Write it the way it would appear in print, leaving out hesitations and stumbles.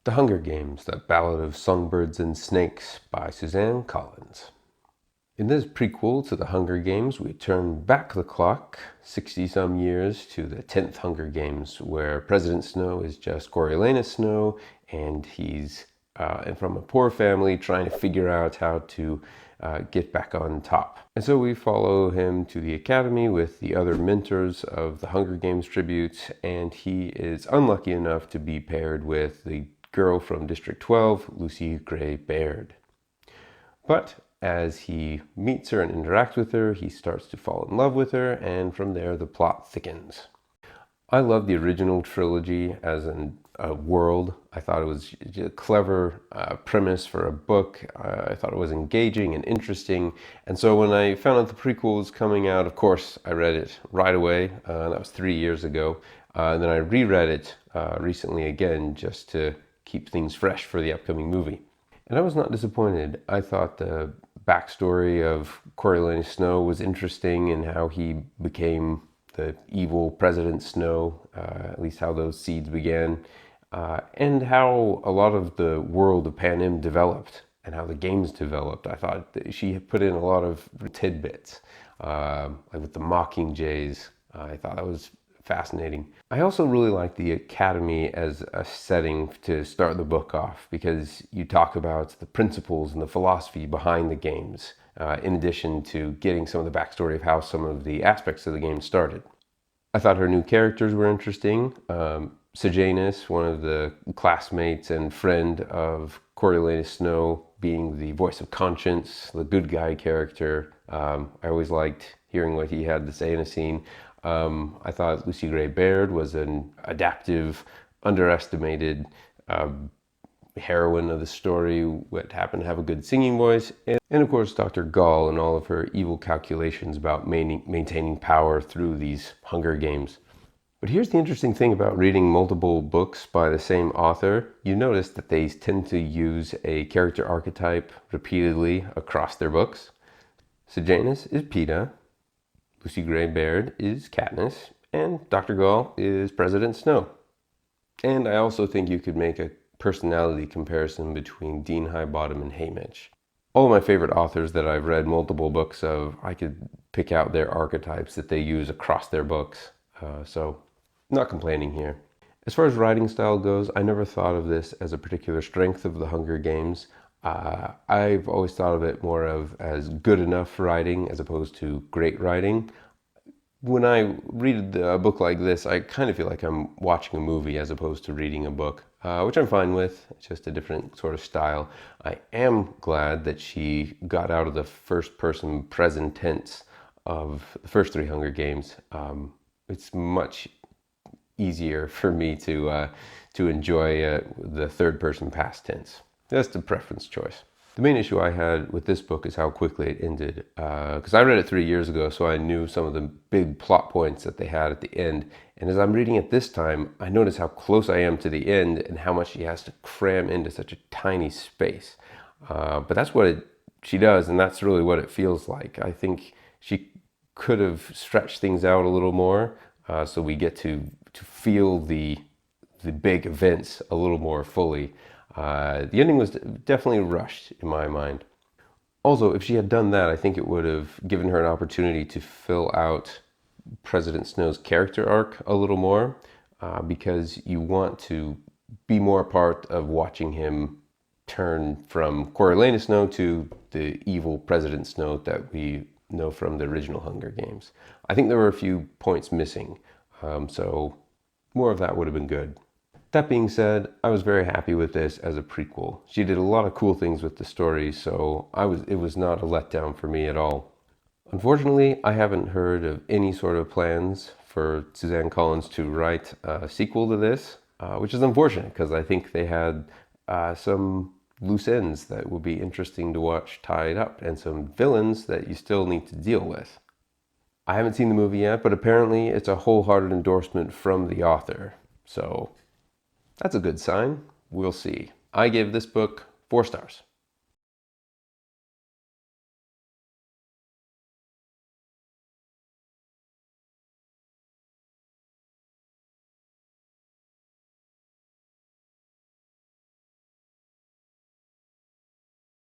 The Hunger Games, The Ballad of Songbirds and Snakes by Suzanne Collins. In this prequel to the Hunger Games, we turn back the clock 60-some years to the 10th Hunger Games, where President Snow is just Coriolanus Snow, and he's from a poor family trying to figure out how to get back on top. And so we follow him to the academy with the other mentors of the Hunger Games tributes, and he is unlucky enough to be paired with the girl from District 12, Lucy Gray Baird. But as he meets her and interacts with her, he starts to fall in love with her, and from there the plot thickens. I love the original trilogy as a world. I thought it was a clever premise for a book. I thought it was engaging and interesting. And so when I found out the prequel was coming out, of course, I read it right away. That was 3 years ago. And then I reread it recently again just to keep things fresh for the upcoming movie. And I was not disappointed. I thought the backstory of Coriolanus Snow was interesting and how he became the evil President Snow, at least how those seeds began, and how a lot of the world of Panem developed and how the games developed. I thought that she had put in a lot of tidbits, like with the Mockingjays. I thought that was fascinating. I also really like the academy as a setting to start the book off, because you talk about the principles and the philosophy behind the games, in addition to getting some of the backstory of how some of the aspects of the game started. I thought her new characters were interesting. Sejanus, one of the classmates and friend of Coriolanus Snow, being the voice of conscience, the good guy character. I always liked hearing what he had to say in a scene. I thought Lucy Gray Baird was an adaptive, underestimated heroine of the story, what happened to have a good singing voice, and of course Dr. Gall and all of her evil calculations about maintaining power through these Hunger Games. But here's the interesting thing about reading multiple books by the same author. You notice that they tend to use a character archetype repeatedly across their books. Sejanus is Peeta, Lucy Gray Baird is Katniss, and Dr. Gall is President Snow. And I also think you could make a personality comparison between Dean Highbottom and Haymitch. All of my favorite authors that I've read multiple books of, I could pick out their archetypes that they use across their books. So, not complaining here. As far as writing style goes, I never thought of this as a particular strength of the Hunger Games. I've always thought of it more of as good enough writing as opposed to great writing. When I read a book like this, I kind of feel like I'm watching a movie as opposed to reading a book, which I'm fine with. It's just a different sort of style. I am glad that she got out of the first-person present tense of the first 3 Hunger Games. It's much easier for me to enjoy the third-person past tense. That's a preference choice. The main issue I had with this book is how quickly it ended, because I read it 3 years ago, so I knew some of the big plot points that they had at the end. And as I'm reading it this time, I notice how close I am to the end and how much she has to cram into such a tiny space. But that's what she does, and that's really what it feels like. I think she could have stretched things out a little more, so we get to feel the big events a little more fully. The ending was definitely rushed in my mind. Also, if she had done that, I think it would have given her an opportunity to fill out President Snow's character arc a little more, because you want to be more a part of watching him turn from Coriolanus Snow to the evil President Snow that we know from the original Hunger Games. I think there were a few points missing, so more of that would have been good. That being said, I was very happy with this as a prequel. She did a lot of cool things with the story, so it was not a letdown for me at all. Unfortunately, I haven't heard of any sort of plans for Suzanne Collins to write a sequel to this, which is unfortunate because I think they had some loose ends that would be interesting to watch tied up, and some villains that you still need to deal with. I haven't seen the movie yet, but apparently it's a wholehearted endorsement from the author, so that's a good sign. We'll see. I gave this book 4 stars.